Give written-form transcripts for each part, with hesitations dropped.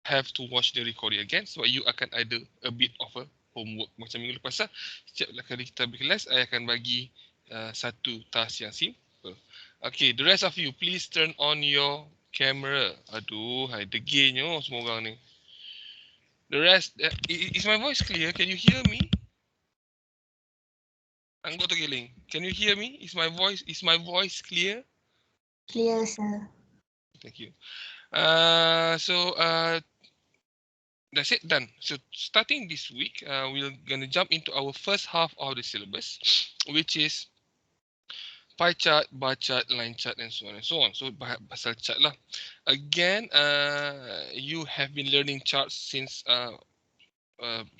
have to watch the recording again sebab you akan ada a bit of a homework. Macam minggu lepas lah, setiap kali kita berkelas, saya akan bagi satu task yang simple. Okay, the rest of you, please turn on your camera. Aduh, hai degilnya semua orang ni. The rest, is my voice clear? Can you hear me? Anggota Giling, can you hear me? Is my voice clear? Clear, sir. Thank you. That's it, done. So starting this week, we're going to jump into our first half of the syllabus, which is pie chart, bar chart, line chart, and so on and so on. So pasal chart lah. Again, you have been learning charts since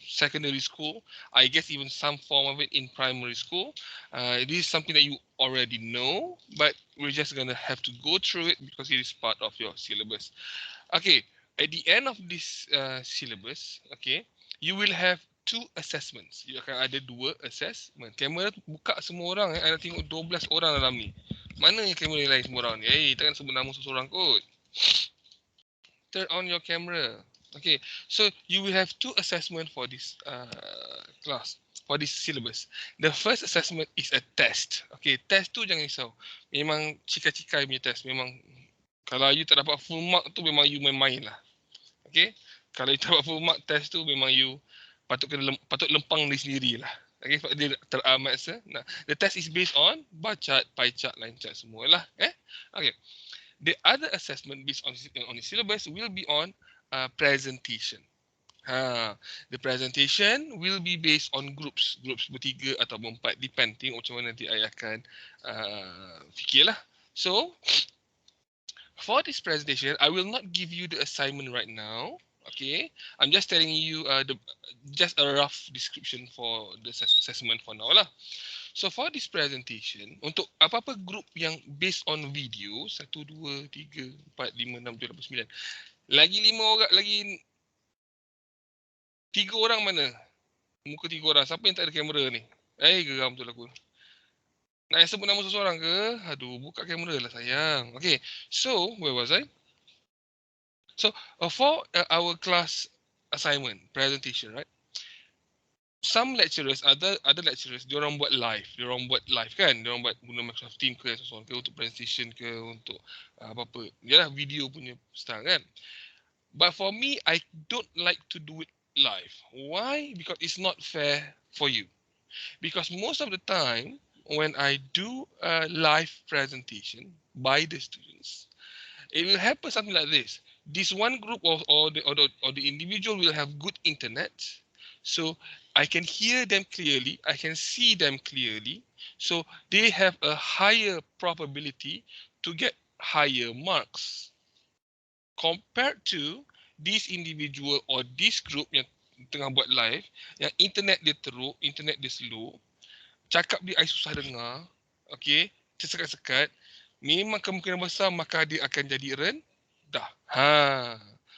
secondary school. I guess even some form of it in primary school. It is something that you already know, but we're just going to have to go through it because it is part of your syllabus. Okay, at the end of this syllabus, okay, you will have two assessments. You akan ada dua assessment. Kamera buka semua orang. Anda tengok 12 orang dalam ni. Mana yang kamera yang lain semua orang ni? Takkan sebut nama seseorang kot. Turn on your camera. Okay, so you will have two assessment for this class, for this syllabus. The first assessment is a test. Okay, test tu jangan risau. Memang cikai-cikai punya test. Memang kalau you tak dapat full mark tu memang you main-main lah. Okay, kalau you tak dapat full mark test tu memang you patut lempang diri sendiri lah. Okay, sebab dia teramat se. Nah, the test is based on bar chart, pie chart, line chart semua lah. Okay. The other assessment based on the syllabus will be on presentation. The presentation will be based on groups bertiga atau berempat, depend. Tengok macam mana nanti saya akan fikirlah. So, for this presentation, I will not give you the assignment right now. Okay, I'm just telling you just a rough description for the assessment for now lah. So for this presentation, untuk apa-apa group yang based on video, 1, 2, 3, 4, 5, 6, 7, 8, 9. Lagi 5 orang, lagi 3 orang mana? Muka 3 orang. Siapa yang tak ada kamera ni? Geram betul aku. Nak sebut nama seseorang ke? Aduh, buka kamera lah sayang. Okay, so where was I? So for our class assignment, presentation, right? Some lecturers, other lecturers, diorang buat live kan, diorang buat guna Microsoft Teams ke sesuatu ke untuk presentation ke untuk apa-apa, yalah video punya style kan. But for me, I don't like to do it live. Why? Because it's not fair for you. Because most of the time when I do a live presentation by the students, it will happen something like this. This one group or the individual will have good internet. So I can hear them clearly, I can see them clearly. So they have a higher probability to get higher marks compared to this individual or this group yang tengah buat live, yang internet dia teruk, internet dia slow, cakap dia I susah dengar, okay, tersekat-sekat, memang kemungkinan besar maka dia akan jadi rendah.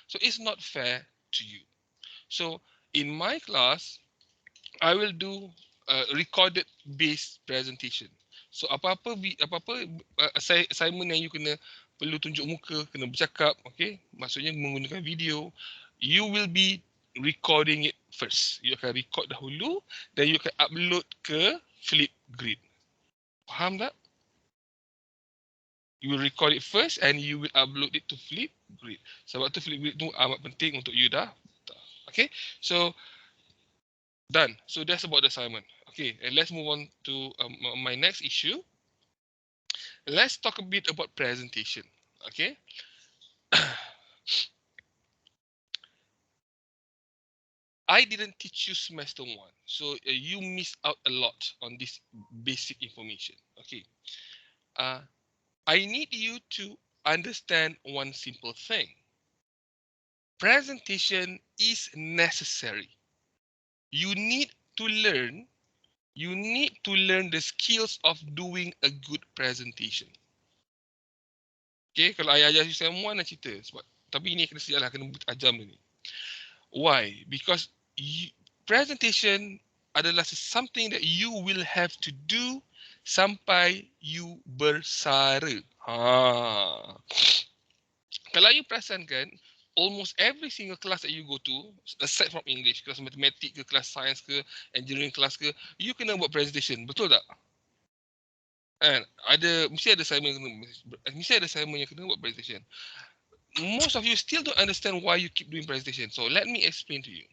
So it's not fair to you. So in my class, I will do recorded based presentation. So apa-apa assignment yang you kena perlu tunjuk muka, kena bercakap, okay? Maksudnya menggunakan video, you will be recording it first. You akan record dahulu, then you akan upload ke Flipgrid. Faham tak? You will record it first and you will upload it to Flipgrid. Sebab tu Flipgrid tu amat penting untuk you dah. Okay, so done. So that's about the assignment. Okay, and let's move on to my next issue. Let's talk a bit about presentation. Okay. I didn't teach you semester 1, so you missed out a lot on this basic information. Okay. I need you to understand one simple thing. Presentation is necessary. You need to learn the skills of doing a good presentation. Okay, kalau ayah ajar semua nak cerita sebab tapi ini kena sejak lah, kena ajar ni. Why? Because presentation adalah something that you will have to do sampai you bersara. Kalau you perasan kan, almost every single class that you go to, aside from English, kelas matematik ke, kelas science ke, engineering class ke, you kena buat presentation, betul tak? Kan? Mesti ada assignment yang kena buat presentation. Most of you still don't understand why you keep doing presentation. So let me explain to you.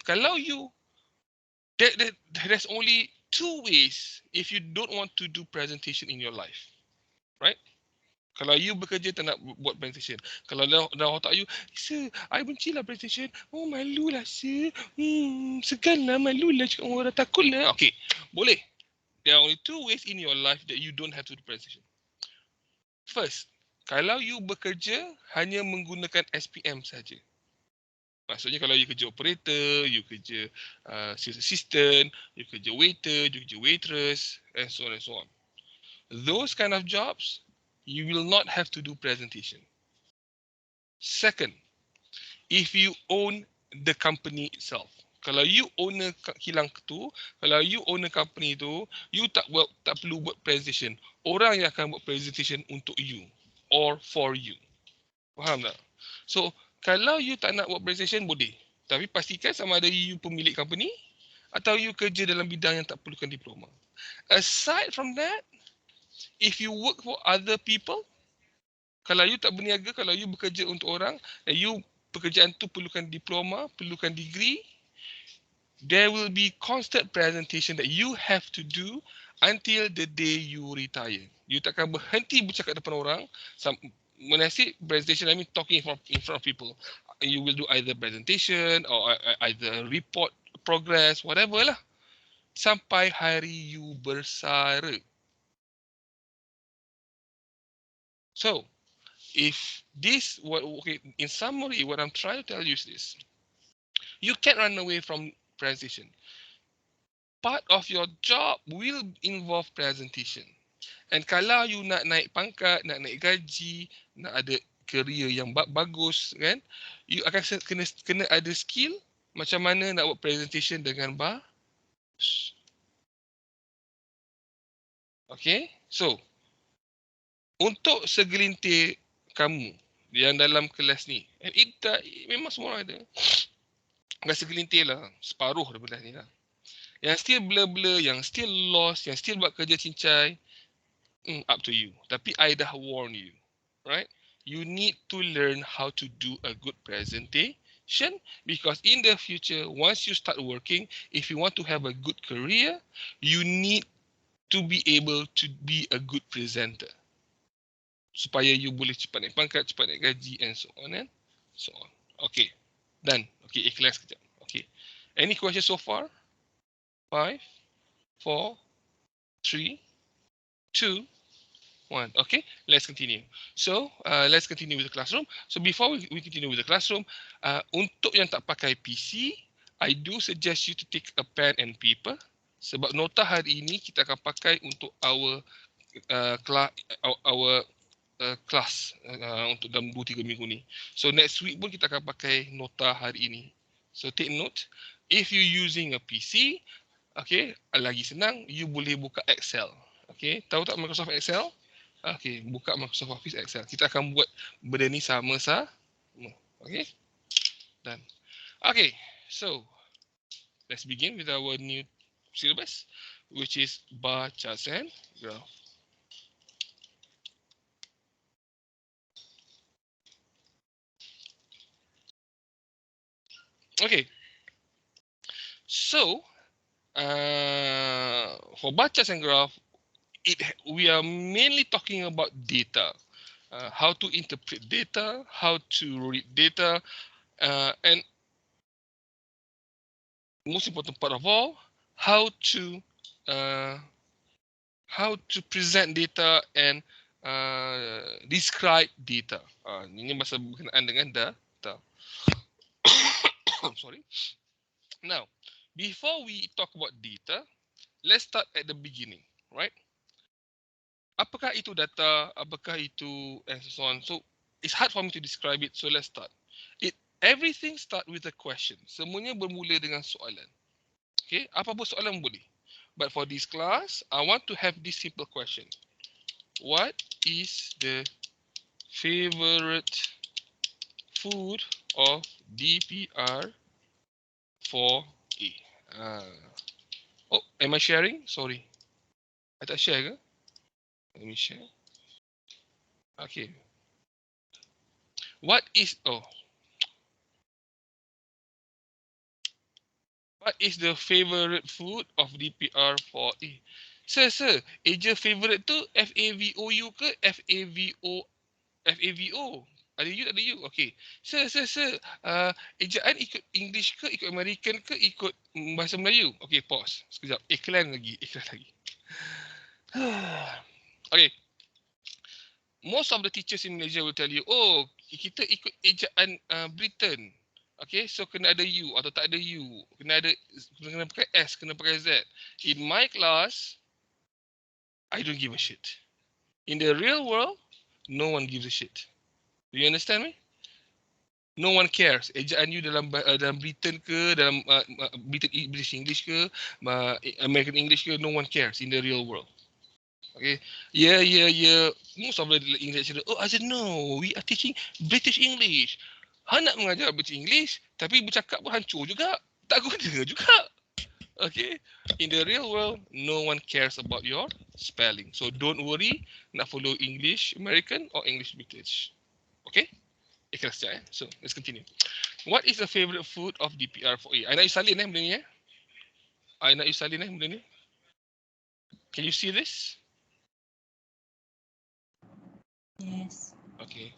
Kalau you, there's only two ways if you don't want to do presentation in your life, right? Kalau you bekerja tak nak buat presentation. Kalau dalam otak you, sir, I benci lah presentation. Oh, malu lah, sir. Segan lah, malu lah cakap orang, takut lah. Okay, boleh. There are only two ways in your life that you don't have to do presentation. First, kalau you bekerja hanya menggunakan SPM saja. Maksudnya kalau you kerja operator, you kerja sales assistant, you kerja waiter, you kerja waitress, and so on and so on. Those kind of jobs, you will not have to do presentation. Second, if you own the company itself. Kalau you owner kilang tu, kalau you owner company tu, you tak perlu buat presentation. Orang yang akan buat presentation untuk you or for you. Faham tak? So, kalau you tak nak buat presentation boleh. Tapi pastikan sama ada you pemilik company atau you kerja dalam bidang yang tak perlukan diploma. Aside from that, if you work for other people, kalau you tak berniaga, kalau you bekerja untuk orang, you pekerjaan tu perlukan diploma, perlukan degree, there will be constant presentation that you have to do until the day you retire. You takkan berhenti bercakap depan orang. When I say presentation, I mean talking in front of people. You will do either presentation or either report progress, whatever lah. Sampai hari you bersara. So, in summary, what I'm trying to tell you is this. You can't run away from presentation. Part of your job will involve presentation. And kalau you nak naik pangkat, nak naik gaji, nak ada career yang bagus, kan? You akan kena ada skill macam mana nak buat presentation dengan bagus. Okay? So, untuk segelintir kamu yang dalam kelas ni, and memang semua orang ada. Enggak segelintir lah, separuh daripada ni lah. Yang still blur-blur, yang still lost, yang still buat kerja cincai, up to you. Tapi I dah warn you, right? You need to learn how to do a good presentation because in the future, once you start working, if you want to have a good career, you need to be able to be a good presenter. Supaya you boleh cepat naik pangkat, cepat naik gaji and so on and so on. Okay, done. Okay, ikhlas kejap. Okay, any questions so far? 5, 4, 3, 2, 1. Okay, let's continue. So, let's continue with the classroom. So, before we continue with the classroom, untuk yang tak pakai PC, I do suggest you to take a pen and paper. Sebab nota hari ini kita akan pakai untuk our class untuk dalam 2-3 minggu ni. So, next week pun kita akan pakai nota hari ini. So, take note. If you using a PC, okay, lagi senang, you boleh buka Excel. Okay, tahu tak Microsoft Excel? Okay, buka Microsoft Office Excel. Kita akan buat benda ni sama-sama. Okay, done. Okay, so let's begin with our new syllabus, which is bar charts and graph. Okay, so for bar charts and graph, we are mainly talking about data, how to interpret data, how to read data, and most important part of all, how to present data and describe data. Ini bahasa berkenaan dengan data. Sorry. Now, before we talk about data, let's start at the beginning, right? Apakah itu data? Apakah itu and so on? So it's hard for me to describe it. So let's start. Everything start with a question. Semuanya bermula dengan soalan. Okay, apa pun soalan boleh. But for this class, I want to have this simple question. What is the favorite food of DPR for A. Oh, am I sharing? Sorry. I tak share ke? Let me share. Okay. What is the favorite food of DPR for A? Sir, eja favorite tu FAVOU ke FAVO? Ada you, ada you. Okay. Sir. Ejaan ikut English ke, ikut American ke, ikut bahasa Melayu? Okay, pause. Sekejap. Iklan lagi. Okay. Most of the teachers in Malaysia will tell you, oh, kita ikut ejaan Britain. Okay, so kena ada U atau tak ada U. Kena pakai S, kena pakai Z. In my class, I don't give a shit. In the real world, no one gives a shit. Do you understand me? No one cares. Ejaan you dalam Britain ke, dalam British English ke, American English ke, no one cares in the real world. Okay. Yeah. Most of the English lecturer, oh, I said, no, we are teaching British English. Han nak mengajar British English, tapi bercakap pun hancur juga. Tak guna juga. Okay. In the real world, no one cares about your spelling. So don't worry, nak follow English American or English British. Okay. Ikhlas sekejap. So let's continue. What is the favorite food of DPR4A? I nak you salin benda ni benda ni. Can you see this? Yes. Okay.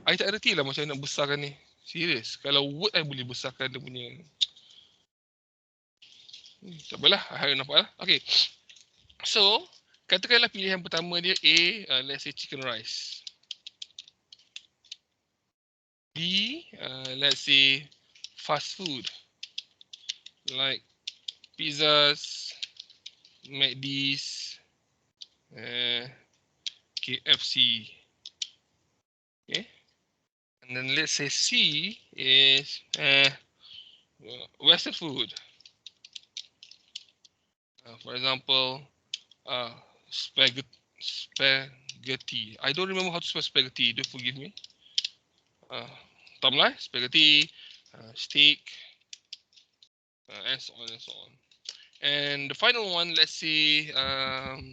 I tak erti lah macam nak besarkan ni. Serius. Kalau Word I boleh besarkan dia punya. Tak apalah. I nampak lah. Okay. So, katakanlah pilihan pertama dia A, let's say chicken rice. B, let's say fast food. Like pizzas, McD's, KFC. Okay. And then let's say C is Western food. For example, spaghetti. I don't remember how to spell spaghetti. Do forgive me. Spaghetti, steak, and so on and so on. And the final one, let's say, apa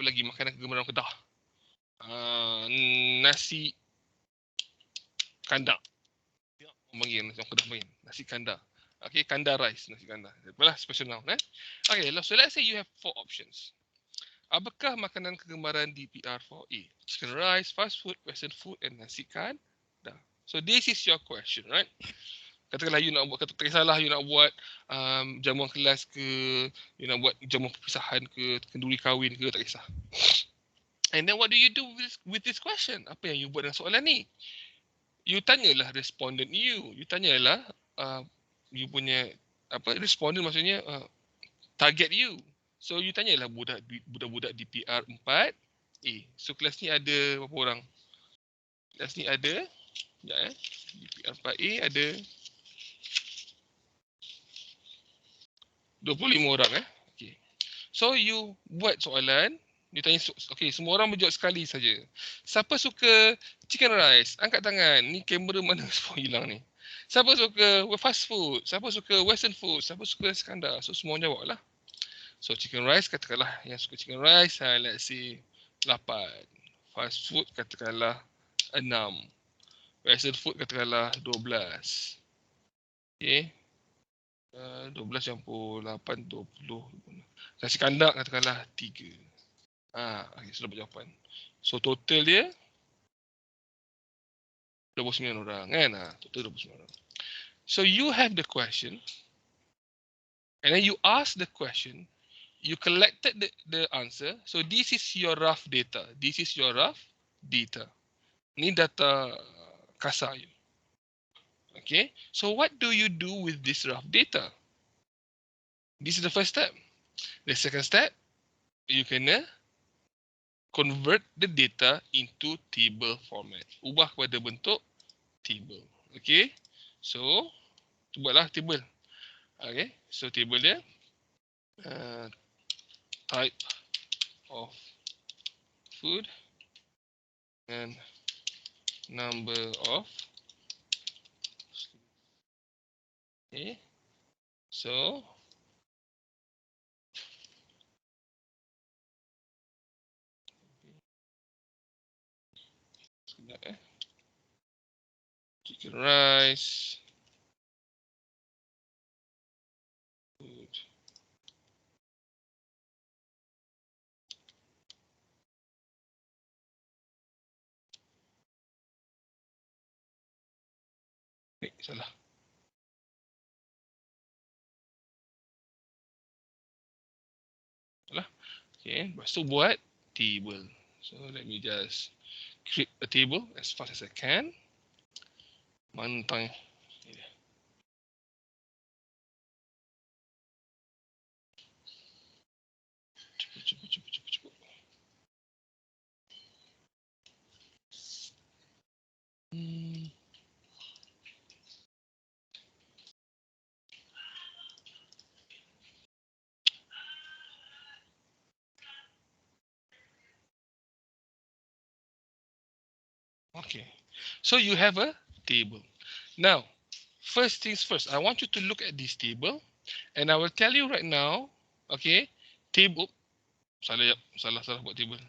lagi makanan kegemaran Kedah? Nasi kandar. Panggil nasi Kedah panggil nasi kandar. Okay, kandar rice, nasi kandar. Apalah special noun. Okay, so let's say you have 4 options. Apakah makanan kegemaran DPR4A? Chicken rice, fast food, western food, and nasi kandar. So this is your question, right? Katakanlah you nak buat, tak kisahlah you nak buat jamuan kelas ke, you nak buat jamuan perpisahan ke, kenduri kahwin ke, tak kisah. And then what do you do with this question? Apa yang you buat dengan soalan ni? You tanyalah respondent you. You tanyalah you punya respondent maksudnya target you. So you tanyalah budak-budak DPR 4A. So kelas ni ada berapa orang? Kelas ni ada DPR 4A ada 25 orang Okay. So you buat soalan, you tanya okay, semua orang menjawab sekali saja. Siapa suka chicken rice? Angkat tangan. Ni kamera mana semua hilang ni. Siapa suka fast food? Siapa suka western food? Siapa suka nasi kandar? So semua jawablah. So chicken rice katakanlah yang suka chicken rice, let's say 8. Fast food katakanlah 6. Western food katakanlah 12. Okay. 12 campur 8, 20. Nasi kandar katakanlah 3. Okay, sudah dapat jawapan. So total dia 29 orang kan? Total 29 orang. So you have the question. And then you ask the question. You collected the answer. So this is your rough data. Ni data kasar you. Okay. So what do you do with this rough data? This is the first step. The second step, you can convert the data into table format. Ubah kepada bentuk table. Okay. So, buatlah table. Okay. So table dia type of food and number of Okay. So sekejap chicken rice. Food. Salah. Salah. Okay, lepas tu buat table. So let me just create a table as fast as I can. Mantang. Cepat. Okay. So you have a table. Now, first things first, I want you to look at this table and I will tell you right now, okay, table, salah buat table.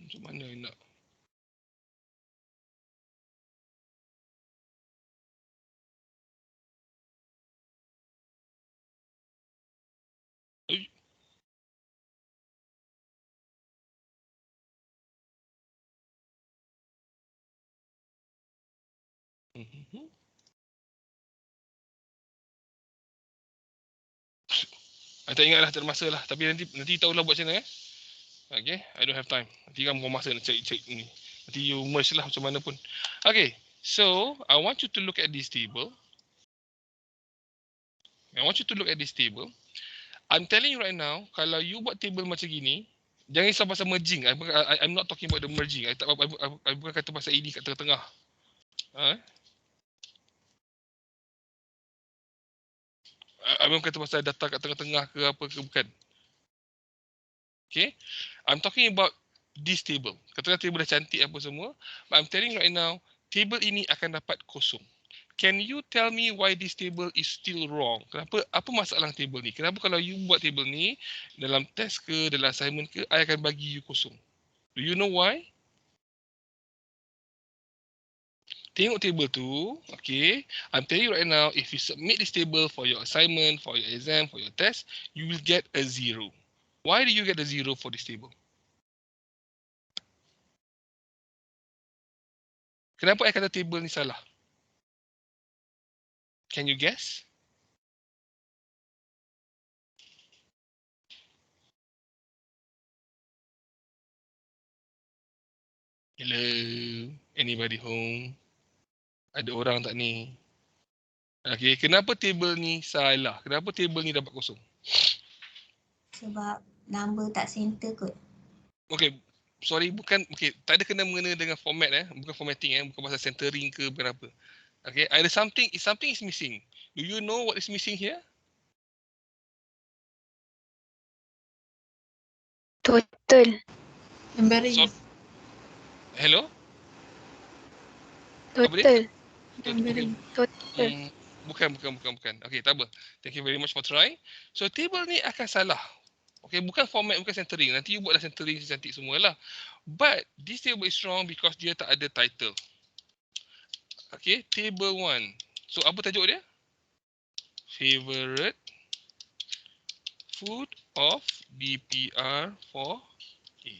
Macam mana nak? Ui. Mhm. I tak ingat lah, tak ada masa lah. Tapi nanti tahulah buat macam mana. Okay, I don't have time. Nanti kan buang masa nak cek ni. Nanti you merge lah macam mana pun. Okay, so I want you to look at this table. I'm telling you right now, kalau you buat table macam gini, jangan risau pasal merging. I'm not talking about the merging. I bukan kata pasal ini kat tengah-tengah. I bukan kata pasal data kat tengah-tengah ke apa ke, bukan. Okay, I'm talking about this table. Katakan table dah cantik apa semua, but I'm telling you right now, table ini akan dapat kosong. Can you tell me why this table is still wrong? Kenapa? Apa masalah table ni? Kenapa kalau you buat table ni dalam test ke, dalam assignment ke, I akan bagi you kosong? Do you know why? Tengok table tu, okay. I'm telling you right now, if you submit this table for your assignment, for your exam, for your test, you will get a 0. Why do you get a 0 for this table? Kenapa I kata table ni salah? Can you guess? Hello, anybody home? Ada orang tak ni? Okay, kenapa table ni salah? Kenapa table ni dapat kosong? Sebab number tak center kot. Okay, sorry, bukan, okay, tak ada kena mengena dengan format bukan formatting bukan pasal centering ke berapa. Okay, ada something is missing. Do you know what is missing here? Total. Numbering. So, hello? Apa dia? Total. Numbering. Total. Bukan. Okay, tak apa. Thank you very much for trying. So, table ni akan salah. Okay, bukan format, bukan centering. Nanti you buatlah centering cantik semualah. But, this table is wrong because dia tak ada title. Okay, table 1. So, apa tajuk dia? Favorite food of BPR for A.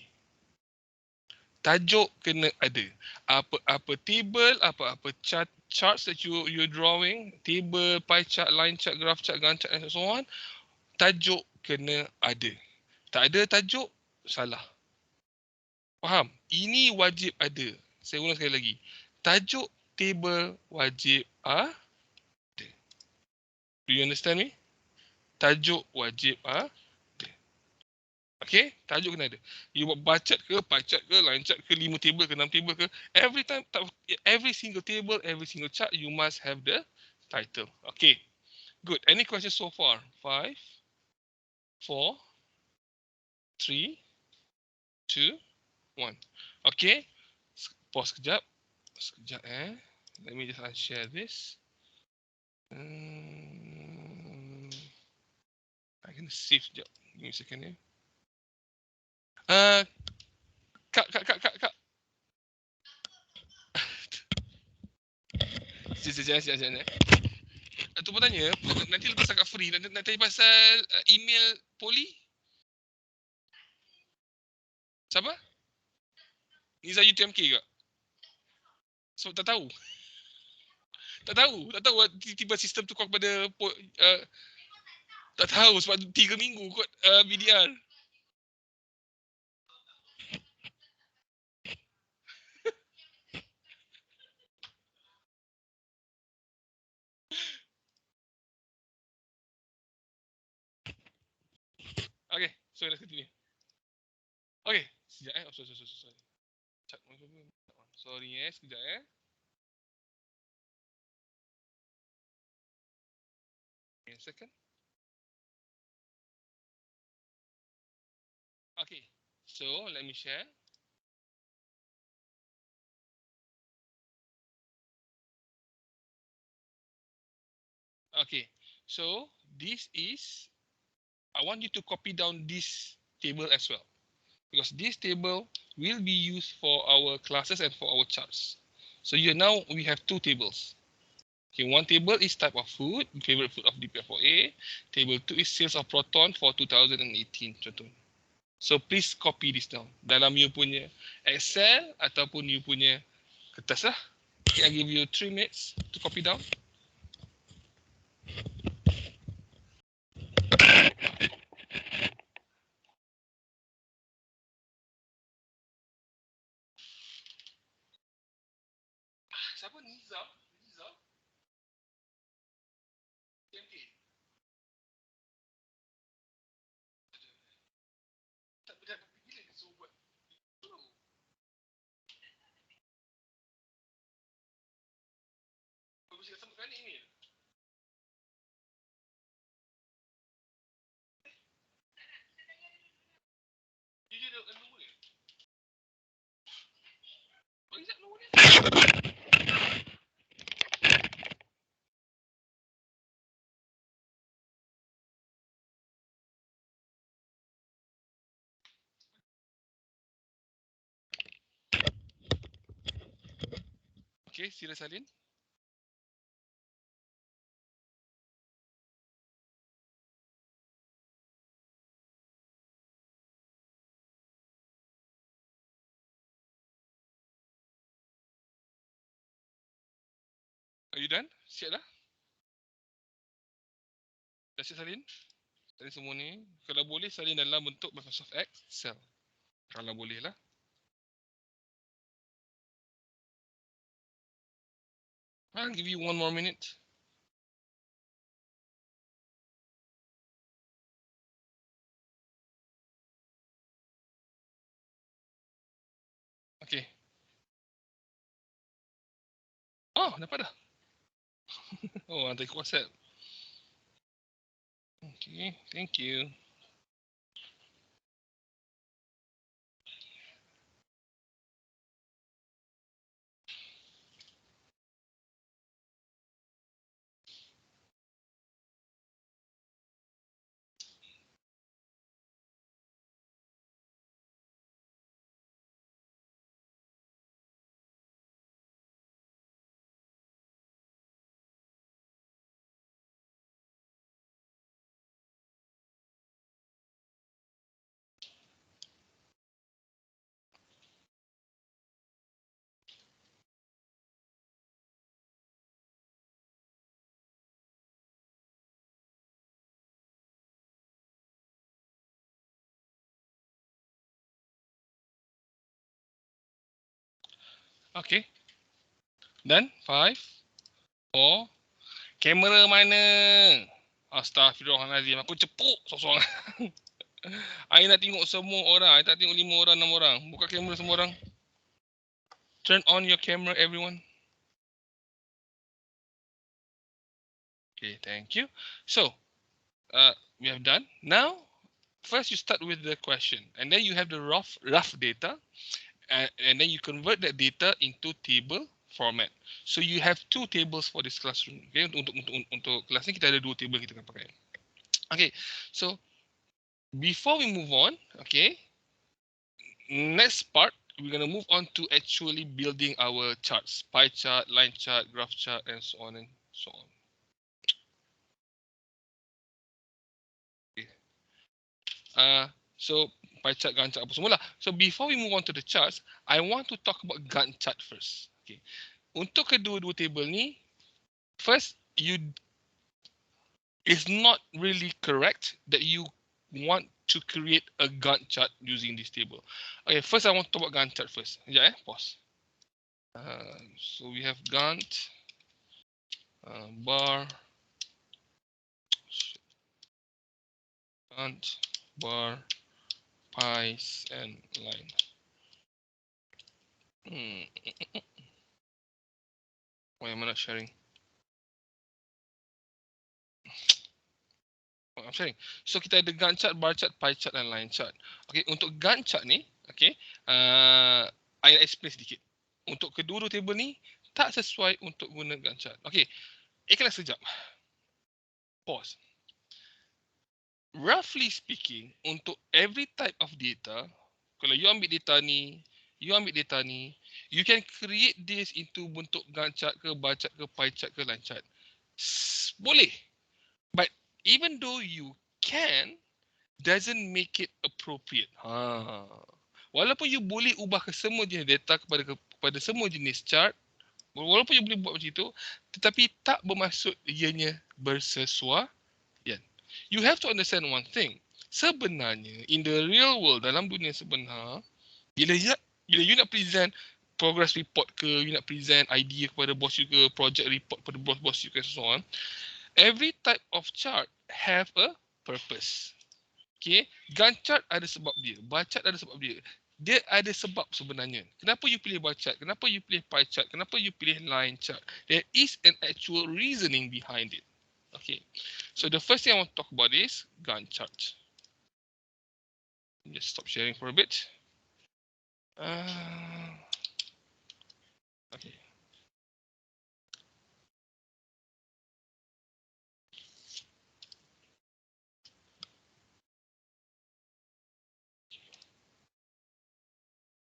Tajuk kena ada. Apa table, apa charts that you drawing, table, pie chart, line chart, graph chart, Gantt chart and so on, tajuk kena ada. Tak ada tajuk, salah. Faham? Ini wajib ada. Saya ulang sekali lagi. Tajuk table wajib ada. Do you understand me? Tajuk wajib ada. Okay, tajuk kena ada. You buat bar chart ke, pie chart ke, line chart ke, 5 table ke, 6 table ke, every single table, every single chart, you must have the title. Okay, good. Any questions so far? 5, 4, 3, 2, 1. Okay, pause sekejap. let me just unshare this. I can save sekejap. Give me a second here. Kak. Sekejap. Tu pun tanya, nanti lepas akak free, nak tanya pasal email poli? Siapa? Niza UTMK ke? Sebab tak tahu. Tak tahu tiba-tiba sistem tukar kepada tak tahu sebab 3 minggu kot BDR. Okay, so let's continue. Okay, sekejap sorry. Sorry sekejap a second. Okay, so let me share. Okay, so this is, I want you to copy down this table as well, because this table will be used for our classes and for our charts. So now we have 2 tables. Okay, one table is type of food, favorite food of DPF4A. Table 2 is sales of Proton for 2018, contoh. So please copy this down dalam you punya Excel ataupun you punya kertas lah. Okay, I give you 3 minutes to copy down. Siapa Niza? TMK. Tak bila dia suruh buat. Kau bisa sama kali ni. Dia ada nombor ni. Bagi saya nombor ni. Okay, sila salin. Are you done? Siap dah? Dah siap salin? Salin semua ni. Kalau boleh salin dalam bentuk Microsoft Excel. Kalau boleh lah. I'll give you 1 more minute. Okay. Oh, dapat dah. Oh, hantar ke WhatsApp. Okay, thank you. Okay. Done? 5, 4. Kamera mana? Astaghfirullahaladzim. Aku cepuk sorang-sorang. I nak tengok semua orang. I tak tengok 5 orang, 6 orang. Buka kamera semua orang. Turn on your camera, everyone. Okay, thank you. So, we have done. Now, first you start with the question. And then you have the rough data. And then you convert that data into table format. So you have two tables for this classroom. Okay, untuk kelas ni kita ada dua table kita akan pakai. Okay, so before we move on, okay, next part we're gonna move on to actually building our charts, pie chart, line chart, graph chart, and so on and so on. Okay. So pie chart, Gantt chart apa semua lah. So before we move on to the charts, I want to talk about Gantt chart first. Okay. Untuk kedua-dua table ni, first, it's not really correct that you want to create a Gantt chart using this table. Okay, first I want to talk about Gantt chart first. Sekejap pause. So we have Gantt, bar, Gantt, bar, pies, and line. Why am I not sharing? I'm sharing. So kita ada Gantt chart, bar chart, pie chart, dan line chart. Okay, untuk Gantt chart ni, okay, I explain sedikit. Untuk kedua-dua table ni tak sesuai untuk guna Gantt chart. Okay, ikhlas sekejap. Pause. Roughly speaking, untuk every type of data, kalau you ambil data ni, you can create this into bentuk Gantt chart ke, bar chart ke, pie chart ke, line chart. Boleh. But even though you can, doesn't make it appropriate. Walaupun you boleh ubah ke semua jenis data kepada semua jenis chart, walaupun you boleh buat macam itu, tetapi tak bermaksud ianya bersesuaian. You have to understand one thing. Sebenarnya, in the real world, dalam dunia sebenar, bila you nak present progress report ke, you nak present idea kepada bos you ke, project report kepada bos you ke, so on, every type of chart have a purpose. Okay, Gantt chart ada sebab dia, bar chart ada sebab dia. Dia ada sebab sebenarnya. Kenapa you pilih bar chart? Kenapa you pilih pie chart? Kenapa you pilih line chart? There is an actual reasoning behind it. Okay, so the first thing I want to talk about is Gantt chart. Just stop sharing for a bit. Okay.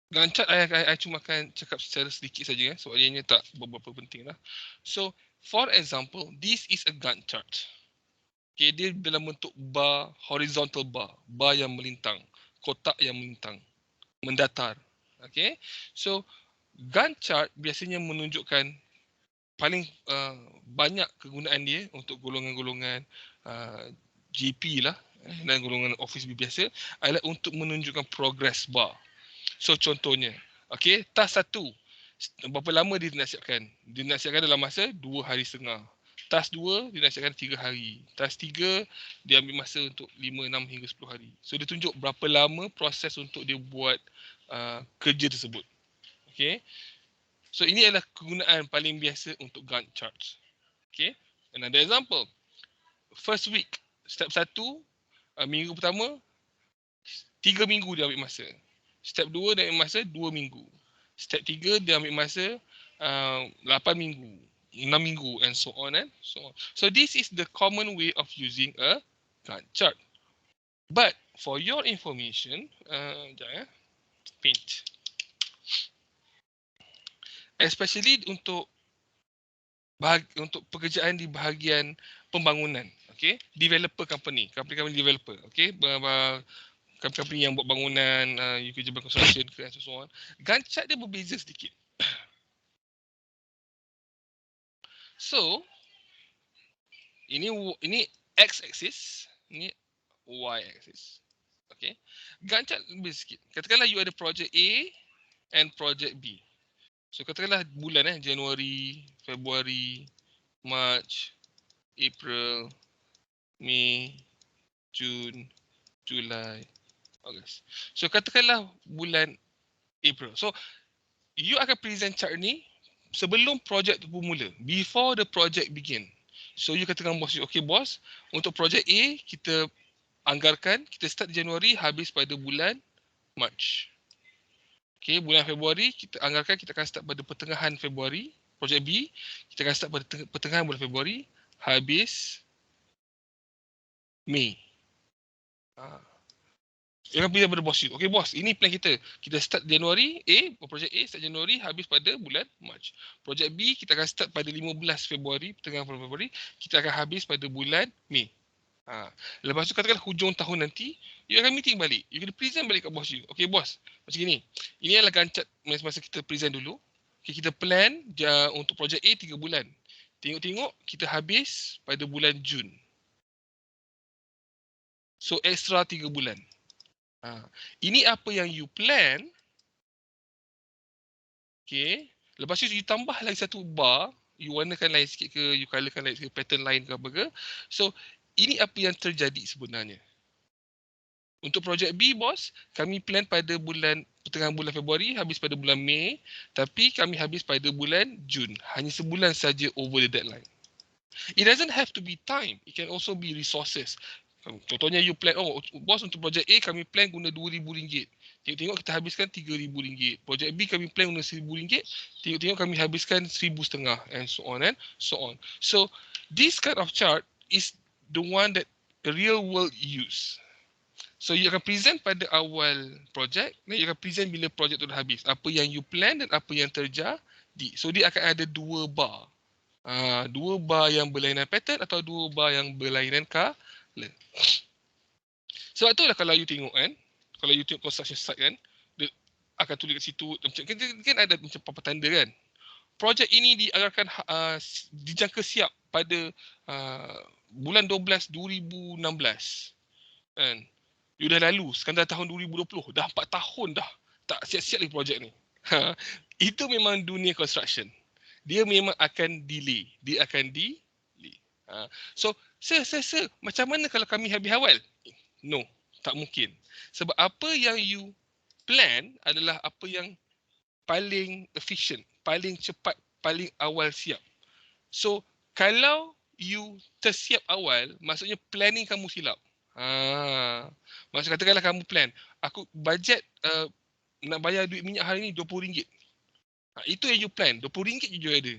Gantt chart I cuma akan cakap secara sedikit saja sebab ianya tak berapa penting lah. So for example, this is a Gantt chart. Okay, dia dalam bentuk bar, horizontal bar yang melintang, kotak yang melintang, mendatar. Okay, so Gantt chart biasanya menunjukkan paling banyak kegunaan dia untuk golongan-golongan GP lah dan golongan office biasa adalah untuk menunjukkan progress bar. So contohnya, okay, task 1, berapa lama dia nak siapkan? Dia nak siapkan dalam masa 2 hari setengah. Task 2, dia nak siapkan 3 hari. Task 3, dia ambil masa untuk 5, 6 hingga 10 hari. So dia tunjuk berapa lama proses untuk dia buat kerja tersebut. Okay. So ini adalah kegunaan paling biasa untuk Gantt charts. Okay. Another example. First week, step 1, minggu pertama, 3 minggu dia ambil masa. Step 2 dia ambil masa 2 minggu. Step 3 dia ambil masa 8 minggu, 6 minggu, and so on and so on. So this is the common way of using a Gantt chart. But for your information, paint. Especially untuk pekerjaan di bahagian pembangunan, okay, developer company developer, okay, company yang buat bangunan, you kerja construction ke, and so on. Gantt chart dia berbeza sedikit. So ini x axis, ini y axis. Okay, Gantt chart berbeza sikit. Katakanlah you ada project A and project B. So katakanlah bulan Januari, Februari, March, April, May, June, July, August. So katakanlah bulan April. So you akan present chart ni sebelum projek tu bermula, before the project begin. So you katakan bos you, okay bos, untuk projek A kita anggarkan, kita start Januari, habis pada bulan March. Okay, bulan Februari kita anggarkan kita akan start pada pertengahan Februari. Projek B, kita akan start pada pertengahan bulan Februari, habis Mei. Dia akan pilih pada bos you. Okay bos, ini plan kita. Kita start Januari, projek A start Januari, habis pada bulan Mac. Projek B, kita akan start pada 15 Februari, pertengahan bulan Februari, kita akan habis pada bulan Mei. Lepas tu katakan hujung tahun nanti, you akan meeting balik. You kena present balik kat bos you. Okay bos, macam gini. Ini adalah gancat masa kita present dulu. Okay, kita plan untuk projek A 3 bulan. Tengok-tengok kita habis pada bulan Jun. So extra 3 bulan. Ini apa yang you plan. Okay. Lepas tu you tambah lagi satu bar. You warnakan lain sikit ke, you colourkan lain sikit, pattern lain ke apa ke. So, ini apa yang terjadi sebenarnya. Untuk projek B, bos, kami plan pada pertengahan bulan Februari, habis pada bulan Mei. Tapi kami habis pada bulan Jun. Hanya sebulan saja over the deadline. It doesn't have to be time. It can also be resources. Contohnya you plan, bos untuk projek A kami plan guna RM2,000. Tengok-tengok kita habiskan RM3,000. Projek B kami plan guna RM1,000. Tengok-tengok kami habiskan RM1,500 and so on and so on. So this kind of chart is the one that the real world use. So you akan present pada awal projek dan you akan present bila projek tu dah habis. Apa yang you plan dan apa yang terjadi. So dia akan ada 2 bar. 2 bar yang berlainan pattern atau 2 bar yang berlainan color. Sebab tu lah kalau you tengok kan, kalau you tengok construction site kan, dia akan tulis kat situ, kan ada macam papan tanda kan. Projek ini dianggarkan dijangka siap pada bulan 12 2016. Kan? You dah lalu, sekarang dah tahun 2020, dah 4 tahun dah tak siap-siap lagi projek ni. Itu memang dunia construction. Dia memang akan delay. Dia akan delay. So, sir, macam mana kalau kami habis awal? No, tak mungkin. Sebab apa yang you plan adalah apa yang paling efficient, paling cepat, paling awal siap. So, kalau you tersiap awal, maksudnya planning kamu silap. Maksud katakanlah kamu plan, aku budget nak bayar duit minyak hari ni RM20. Itu yang you plan, RM20 je ada.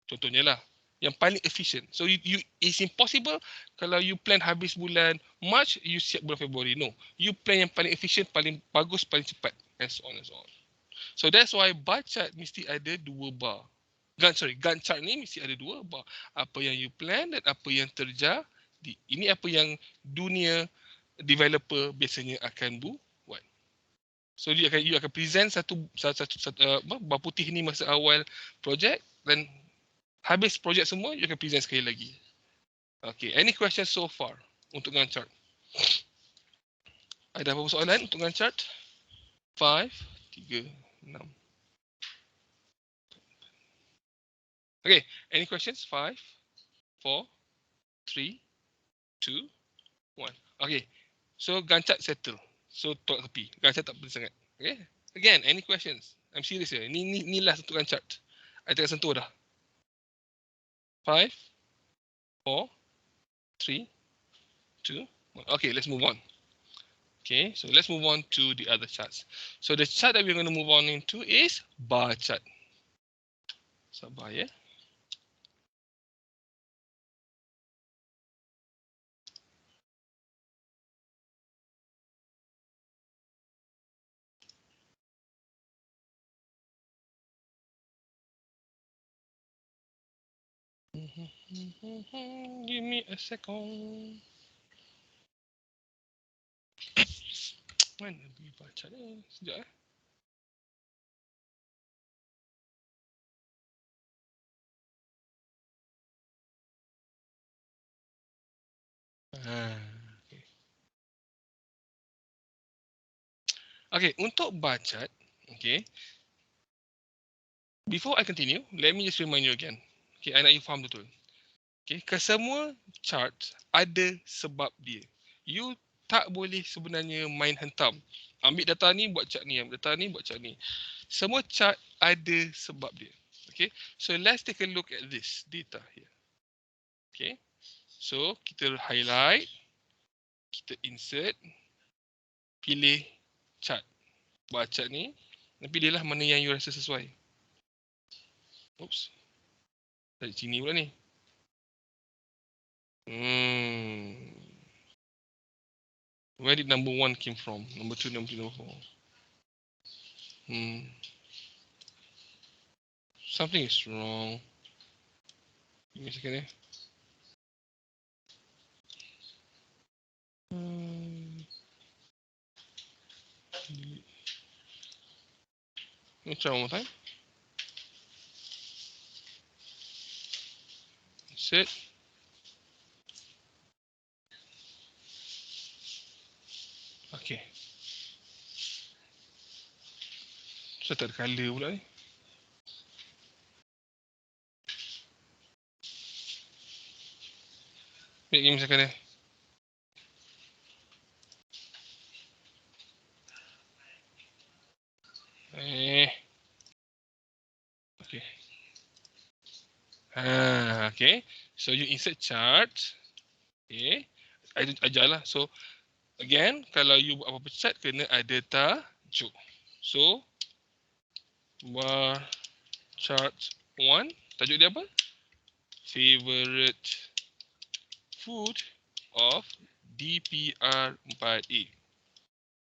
Contohnya lah. Yang paling efficient. So it's impossible kalau you plan habis bulan March, you siap bulan Februari. No. You plan yang paling efficient, paling bagus, paling cepat. And so on and so on. So that's why bar chart mesti ada 2 bar. Gantt chart ni mesti ada 2 bar. Apa yang you plan dan apa yang terjadi. Ini apa yang dunia developer biasanya akan buat. So you akan present satu bar putih ni masa awal projek dan habis projek semua, you akan present sekali lagi. Okay, any questions so far untuk Gantt chart? Ada apa-apa soalan untuk Gantt chart? 5, 3, 6. Okay, any questions? 5, 4, 3, 2, 1. Okay, so Gantt chart settle. So tolak tepi. Gantt chart tak penting sangat. Okay, again, any questions? I'm serious here. Ni last untuk Gantt chart. I tak sentuh dah. 5, 4, 3, 2, 1. Okay, let's move on. Okay, so let's move on to the other charts. So the chart that we're going to move on into is bar chart. Sabar ya. Give me a second. Mana pergi baca ni? Sekejap Okay, untuk bar chart, okay. Before I continue, let me just remind you again. Okay, I nak you faham betul. Okay, kesemua chart ada sebab dia. You tak boleh sebenarnya main hentam. Ambil data ni buat chart ni, ambil data ni buat chart ni. Semua chart ada sebab dia. Okay, so let's take a look at this data here. Okay, so kita highlight, kita insert, pilih chart. Buat chart ni, Pilihlah mana yang you rasa sesuai. Oops. Dari sini pula ni. Where did number 1 came from? Number 2, number 3, number 4. Something is wrong. Give me a second eh. Let me try one more time. Set. Okay. So tak ada colour pula ni. Wait, give me a second eh. Okay. Okay. So you insert chart. Okay. Ajarlah. So again, kalau you buat apa-apa chart, kena ada tajuk. So bar chart 1, tajuk dia apa? Favorite food of DPR4A.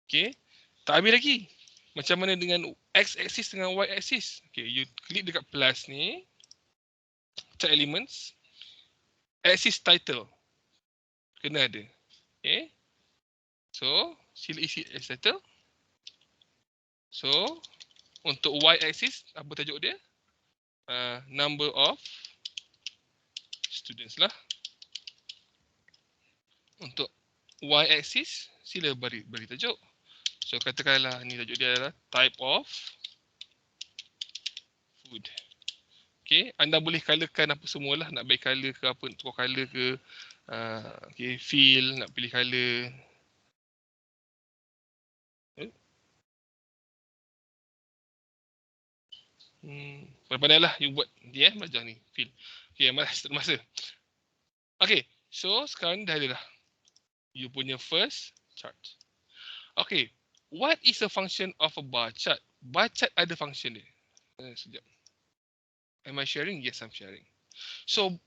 Okay. Tak habis lagi. Macam mana dengan X-axis dengan Y-axis? Okay, you klik dekat plus ni. Chart elements. Axis title. Kena ada. Okay. So, sila isi as title. So, untuk Y-axis, apa tajuk dia? Number of students lah. Untuk Y-axis, sila beri tajuk. So, katakanlah ni tajuk dia adalah type of food. Okay, anda boleh colourkan apa semualah. Nak bagi colour ke apa, tukar colour ke. Okay, fill, nak pilih colour. Pandai-pandailah you buat dia belajar ni, fill. Okay, masa. Okay, so sekarang dah ada dah you punya first chart. Okay, what is a function of a bar chart? Bar chart ada function dia. Sekejap. Am I sharing? Yes, I'm sharing. So,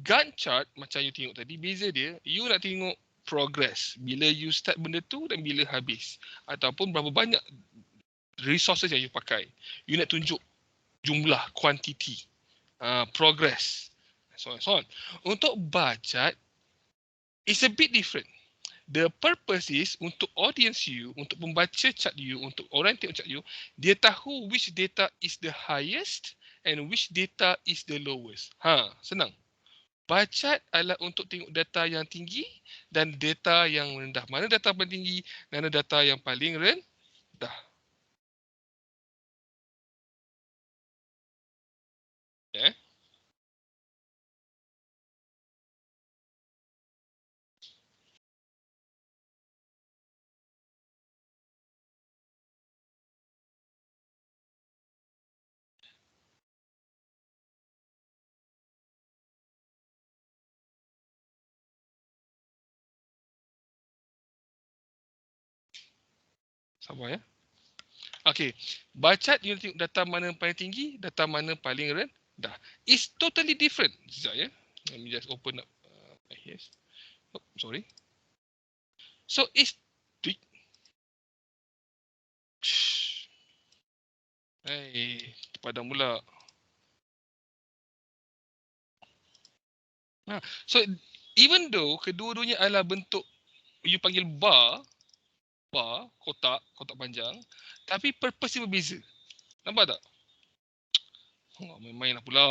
Gantt chart macam you tengok tadi, beza dia, you nak tengok progress. Bila you start benda tu dan bila habis. Ataupun berapa banyak resources yang you pakai. You nak tunjuk jumlah, quantity, progress, so on. Untuk bar chart, it's a bit different. The purpose is untuk audience you, untuk pembaca chart you, untuk orang tengok chart you, dia tahu which data is the highest and which data is the lowest. Senang. Bar chart adalah untuk tengok data yang tinggi dan data yang rendah. Mana data paling tinggi, mana data yang paling rendah. Okay. Sabar ya. Okay, bar chart you tengok data mana paling tinggi, data mana paling rendah. It's totally different. Sekejap ya. Let me just open up my ears. Oh, sorry. So it's padam pula. So even though kedua-duanya adalah bentuk you panggil bar, kotak panjang, tapi purpose dia berbeza. Nampak tak? Main-main lah pula.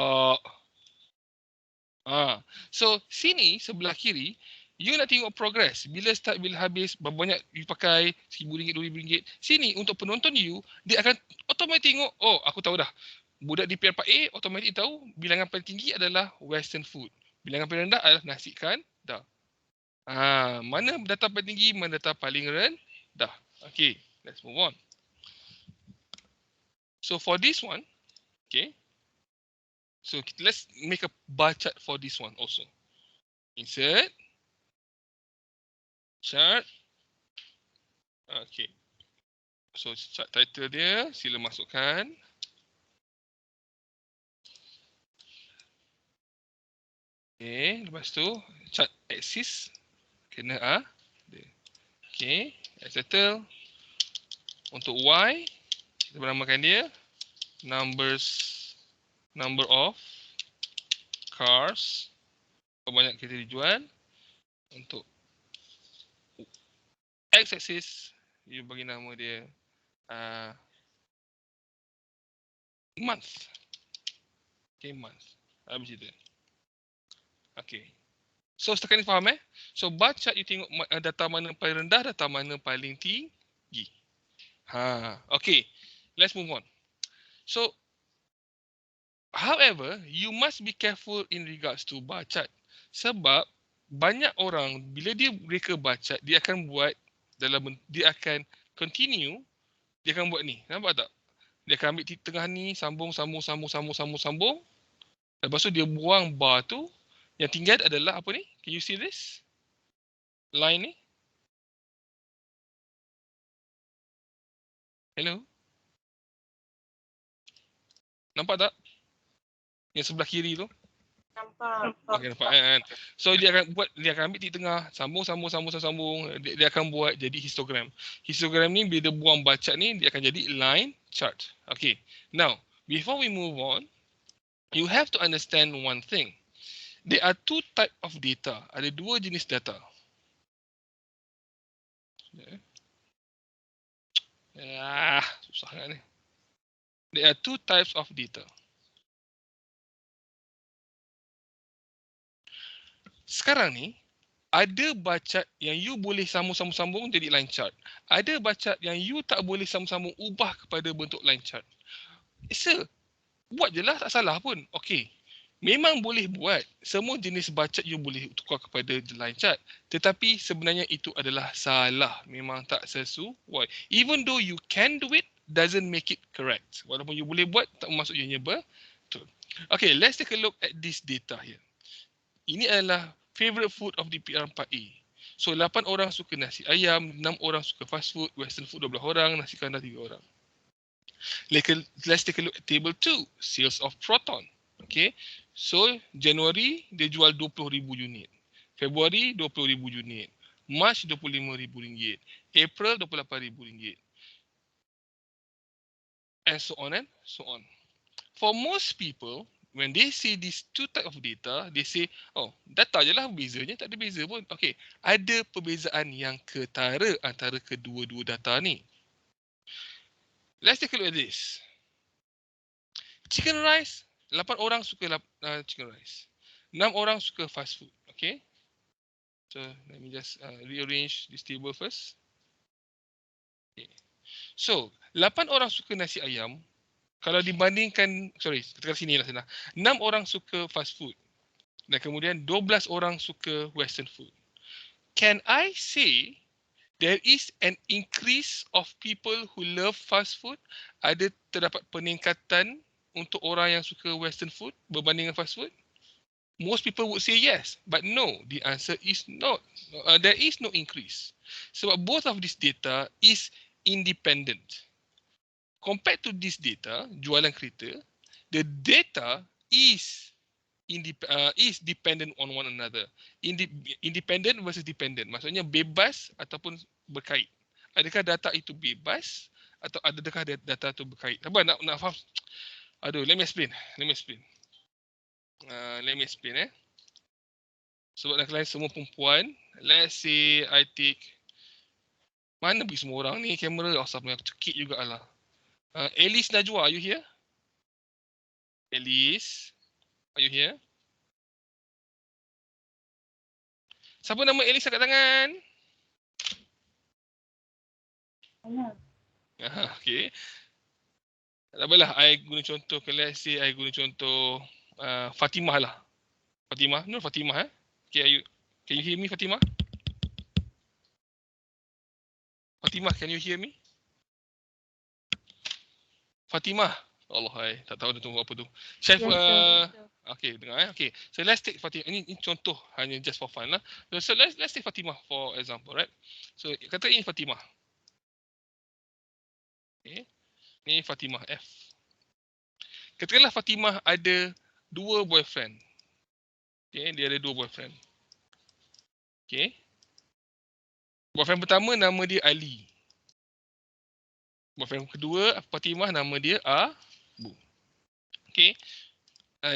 So sini sebelah kiri, you nak tengok progress. Bila start, bila habis, berapa banyak you pakai, RM1,000, RM2,000. Sini untuk penonton you, dia akan automatik tengok, oh aku tahu dah. Budak di DPR4A automatik tahu bilangan paling tinggi adalah western food. Bilangan paling rendah adalah nasi kandar. Mana data paling tinggi, mana data paling rendah. Okay, let's move on. So for this one, okay. So let's make a bar chart for this one also. Insert. Chart. Okay. So chart title dia sila masukkan. Okay, lepas tu chart axis kena Okay, settle. Untuk Y kita namakan dia number of cars, berapa banyak kereta dijual. Untuk X axis you bagi nama dia month. Okay, month. Habis itu. Okay. So setakat ni faham So bar chart you tengok data mana paling rendah, data mana paling tinggi. Okay. Let's move on. So however, you must be careful in regards to bar chart. Sebab banyak orang bila dia reka bar chart, dia akan buat dia akan continue, dia akan buat ni. Nampak tak? Dia akan ambil tengah ni, sambung. Lepas tu dia buang bar tu. Yang tinggal adalah apa ni? Can you see this? Line ni. Hello? Nampak tak? Yang sebelah kiri tu. Nampak. Okay, nampak kan? So dia akan ambil titik tengah, sambung. Dia akan buat jadi histogram. Histogram ni bila dia buang bar chart ni, dia akan jadi line chart. Okay. Now, before we move on, you have to understand one thing. There are two type of data. Ada dua jenis data. Susah kan ni. There are two types of data. Sekarang ni, ada bar chart yang you boleh sambung jadi line chart. Ada bar chart yang you tak boleh sambung ubah kepada bentuk line chart. Buat je lah, tak salah pun. Okay. Memang boleh buat. Semua jenis bar chart you boleh tukar kepada line chart. Tetapi sebenarnya itu adalah salah. Memang tak sesuai. Even though you can do it, doesn't make it correct. Walaupun you boleh buat, tak masuk ianya betul. Okay, let's take a look at this data here. Ini adalah favorite food of DPR 4A. So 8 orang suka nasi ayam, 6 orang suka fast food, western food 12 orang, nasi kandar 3 orang. Let's take a look at table 2, sales of Proton. Okay, so Januari dia jual 20,000 unit. Februari 20,000 unit. March 25,000 ringgit. April 28,000 ringgit. And so on and so on. For most people, when they see these two type of data, they say, oh, data je lah bezanya, tak ada beza pun. Okay, ada perbezaan yang ketara antara kedua-dua data ni. Let's take a look at this. Chicken rice, 8 orang suka chicken rice. 6 orang suka fast food. Okay. So, let me just rearrange this table first. Okay. So, 8 orang suka nasi ayam. Kalau dibandingkan, kita sini lah sana. 6 orang suka fast food. Dan kemudian 12 orang suka western food. Can I say there is an increase of people who love fast food? Ada terdapat peningkatan untuk orang yang suka western food berbanding dengan fast food? Most people would say yes, but no, the answer is not. There is no increase. Sebab both of this data is independent. Compared to this data, jualan kereta, the data is dependent on one another. Independent versus dependent. Maksudnya bebas ataupun berkait. Adakah data itu bebas atau adakah data itu berkait? Apa nak faham? Aduh, let me explain. Sebab nak kalian semua perempuan, let's say I take, mana pergi semua orang ni, kamera asal punya cekik jugalah. Elise Najwa, are you here? Elise, are you here? Siapa nama Elise angkat tangan? Okay. Tak apalah, I guna contoh, let's say I guna contoh Fatimah lah. Fatimah, Okay, can you hear me, Fatimah? Fatimah, can you hear me? Fatimah. Allah, tak tahu dia tunggu apa tu. Chef, okay, dengar Okay, so let's take Fatimah. Ini contoh hanya just for fun lah. So let's take Fatimah for example, right? So kata ini Fatimah. Okay. Ni Fatimah F. Katakanlah Fatimah ada 2 boyfriend. Okay, dia ada 2 boyfriend. Okay. Boyfriend pertama nama dia Ali. Boyfriend kedua Fatimah nama dia Abu. Okay.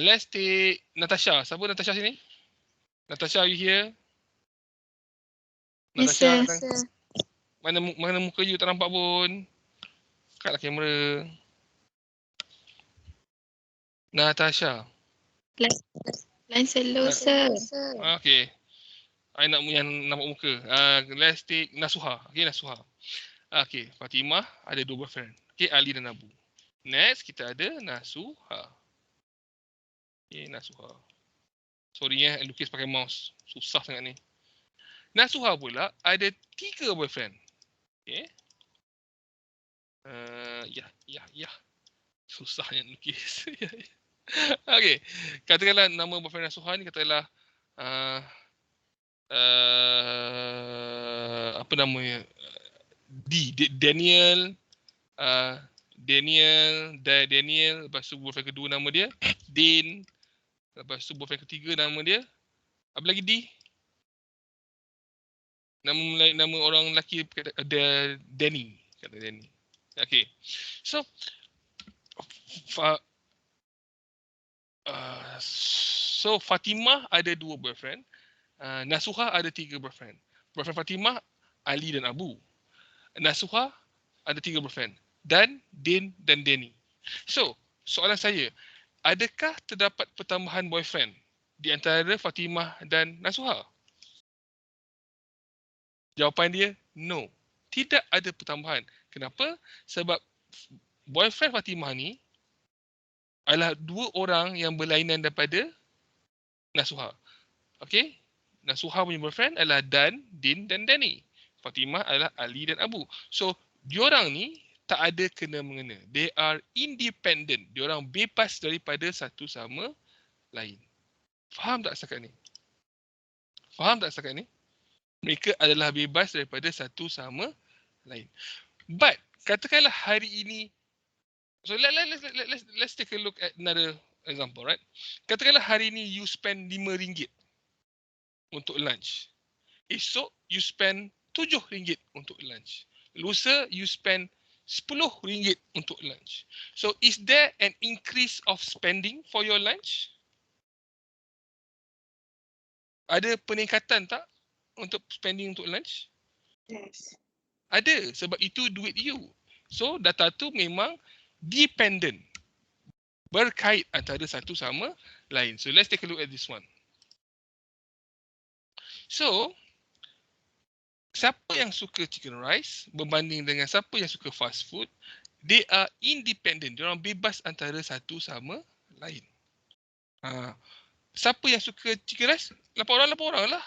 Let's take Natasha. Siapa Natasha sini? Natasha, are you here? Yes, Natasha, sir. mana muka you tak nampak pun. Angkatlah kamera. Natasha. Line slow, sir. Okay. I nak yang nampak muka. Let's take Nasuha. Okay, Nasuha. Okay, Fatimah ada 2 boyfriend. Okay, Ali dan Abu. Next, kita ada Nasuha. Okay, Nasuha. Sorry lukis pakai mouse. Susah sangat ni. Nasuha pula ada 3 boyfriend. Okay. Ya. Susahnya lukis. Okay. Katakanlah nama boyfriend Nasuha ni katakanlah apa namanya? Daniel. Daniel. Lepas tu boyfriend kedua nama dia Din. Lepas tu boyfriend ketiga nama dia apa lagi D? Nama orang lelaki ada Danny. Kata Danny. Okay. So Fatimah ada 2 boyfriend. Nasuha ada 3 boyfriend. Boyfriend Fatimah Ali dan Abu. Nasuha ada 3 boyfriend. Dan Din dan Danny. So, soalan saya, adakah terdapat pertambahan boyfriend di antara Fatimah dan Nasuha? Jawapan dia, no. Tidak ada pertambahan. Kenapa? Sebab boyfriend Fatimah ni adalah 2 orang yang berlainan daripada Nasuha. Okay? Nasuha punya boyfriend adalah Dan, Din dan Danny. Fatimah adalah Ali dan Abu. So, diorang ni tak ada kena-mengena. They are independent. Diorang bebas daripada satu sama lain. Faham tak setakat ni? Mereka adalah bebas daripada satu sama lain. But katakanlah hari ini, so let's take a look at another example, right? Katakanlah hari ini you spend RM5 untuk lunch. Esok you spend RM7 untuk lunch. Lusa you spend RM10 untuk lunch. So is there an increase of spending for your lunch? Ada peningkatan tak untuk spending untuk lunch? Yes. Ada, sebab itu duit you. So data tu memang dependent. Berkait antara satu sama lain. So let's take a look at this one. So, siapa yang suka chicken rice berbanding dengan siapa yang suka fast food, they are independent. Diorang bebas antara satu sama lain. Siapa yang suka chicken rice? 8 orang lah.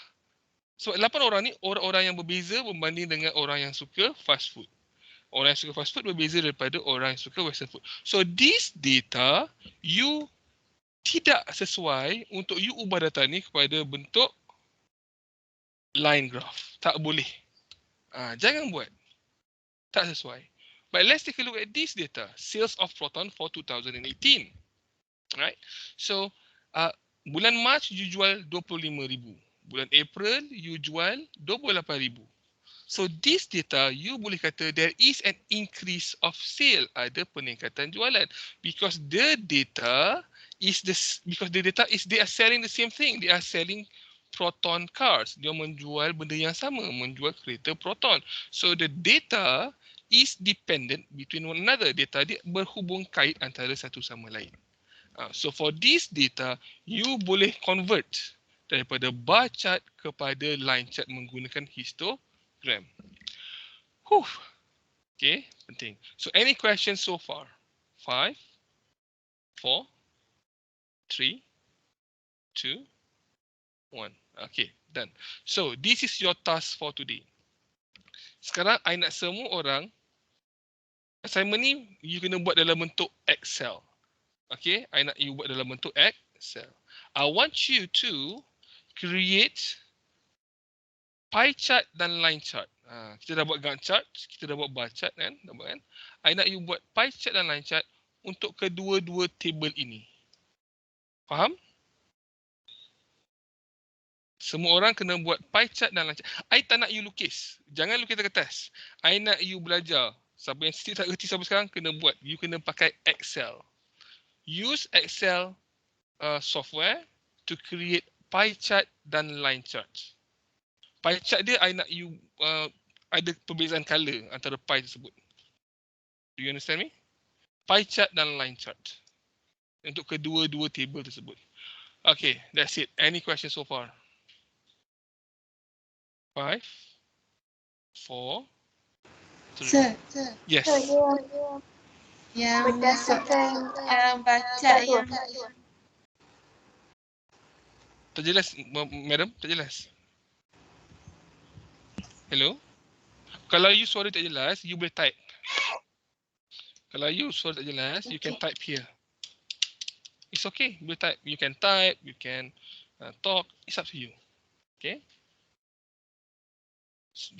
So 8 orang ni orang-orang yang berbeza berbanding dengan orang yang suka fast food. Orang yang suka fast food berbeza daripada orang yang suka western food. So this data you tidak sesuai untuk you ubah data ni kepada bentuk line graph. Tak boleh. Jangan buat. Tak sesuai. But let's take a look at this data. Sales of Proton for 2018. Right? So bulan Mac you jual 25,000. Bulan April you jual 28,000. So this data you boleh kata there is an increase of sale, ada peningkatan jualan because the data is they are selling the same thing. They are selling Proton cars. Dia menjual benda yang sama, menjual kereta Proton. So the data is dependent between one another. Data dia berhubung kait antara satu sama lain. So for this data you boleh convert daripada bar chart kepada line chart menggunakan histogram. Okay, penting. So any questions so far? 5, 4, 3, 2, 1. Okay, done. So this is your task for today. Sekarang I nak semua orang, assignment ni you kena buat dalam bentuk Excel. Okay, I nak you buat dalam bentuk Excel. I want you to create pie chart dan line chart. Kita dah buat Gantt chart, kita dah buat bar chart kan? I nak you buat pie chart dan line chart untuk kedua-dua table ini. Faham? Semua orang kena buat pie chart dan line chart. I tak nak you lukis. Jangan lukis dekat kertas. I nak you belajar. Siapa yang still tak kerti sampai sekarang, kena buat. You kena pakai Excel. Use Excel software to create pie chart dan line chart. Pie chart dia, I nak you ada perbezaan color antara pie tersebut. Do you understand me? Pie chart dan line chart. Untuk kedua-dua table tersebut. Okay, that's it. Any questions so far? 5, 4, 3. Sir, Yes. yang baca yang Tak jelas, madam? Tak jelas. Hello? Kalau you suara tak jelas, you boleh type. Kalau you suara tak jelas, you can type here. It's okay. You type. You can type. You can talk. It's up to you. Okay.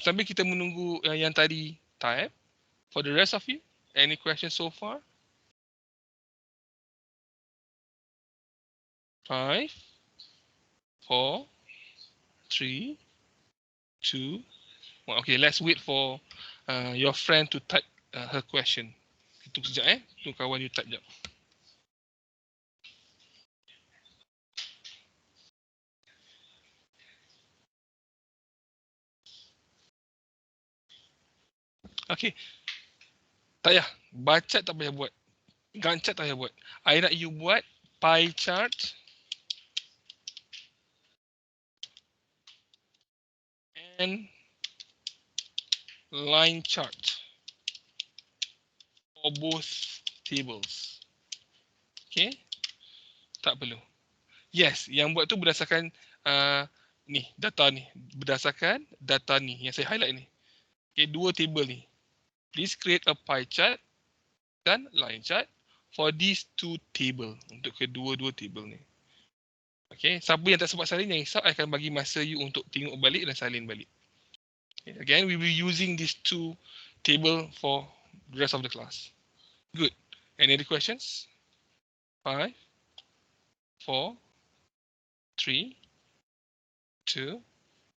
Sambil kita menunggu yang tadi type. For the rest of you, any questions so far? 5, 4, 3, 2, 1. Okay, let's wait for your friend to type her question. Tunggu sekejap Tunggu kawan you type sekejap. Okay. Tak payah. Baca tak payah buat. Gantt chart tak payah buat. I nak you buat pie chart and line chart for both tables. Okay. Tak perlu. Yes, yang buat tu berdasarkan ni, data ni. Berdasarkan data ni yang saya highlight ni. Okay, dua table ni. Please create a pie chart dan line chart for these two table. Untuk kedua-dua table ni. Okay, siapa yang tak sempat salin, yang hisap, I akan bagi masa you untuk tengok balik dan salin balik. Okay, again, we will be using these two table for the rest of the class. Good. Any other questions? 5, 4, 3, 2,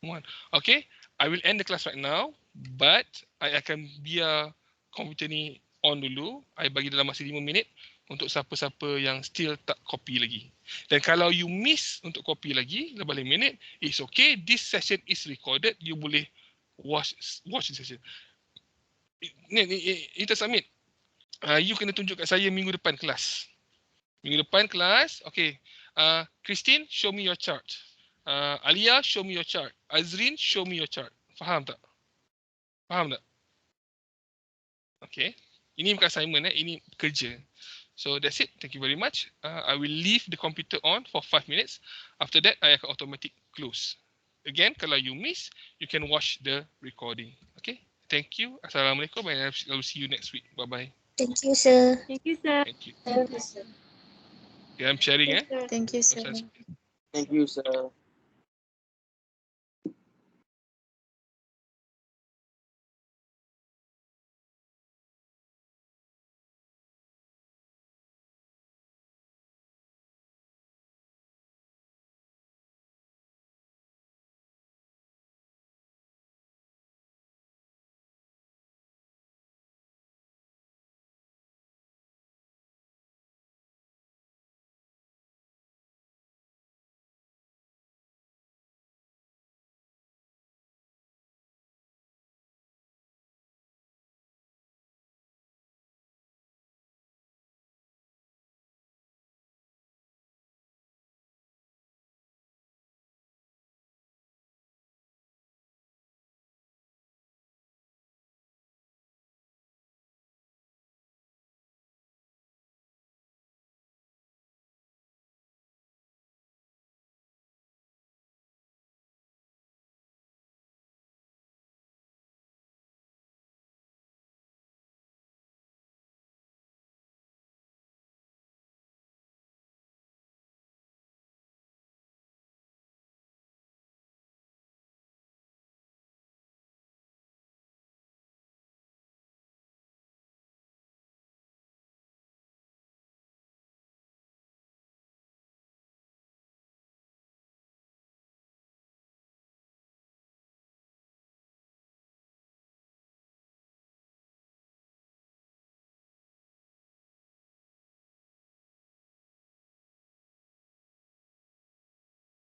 1. Okay, I will end the class right now, but I akan biar komputer ni on dulu. I bagi dalam masa 5 minit untuk siapa-siapa yang still tak copy lagi. Dan kalau you miss untuk copy lagi lepas 5 minit, it's okay. This session is recorded. You boleh watch the session. Ni kita submit. You kena tunjuk kat saya minggu depan kelas. Minggu depan kelas, okay. Christine, show me your chart. Alia, show me your chart. Azrin, show me your chart. Faham tak? Faham tak? Okay. Ini bukan assignment, ini kerja. So that's it. Thank you very much. I will leave the computer on for 5 minutes. After that, I akan automatic close. Again, kalau you miss, you can watch the recording. Okay. Thank you. Assalamualaikum and I will see you next week. Bye-bye. Thank you, sir. Thank you, sir. Thank you. Thank you, sir. Okay, I'm sharing Thank you, sir. Thank you, sir. Thank you, sir.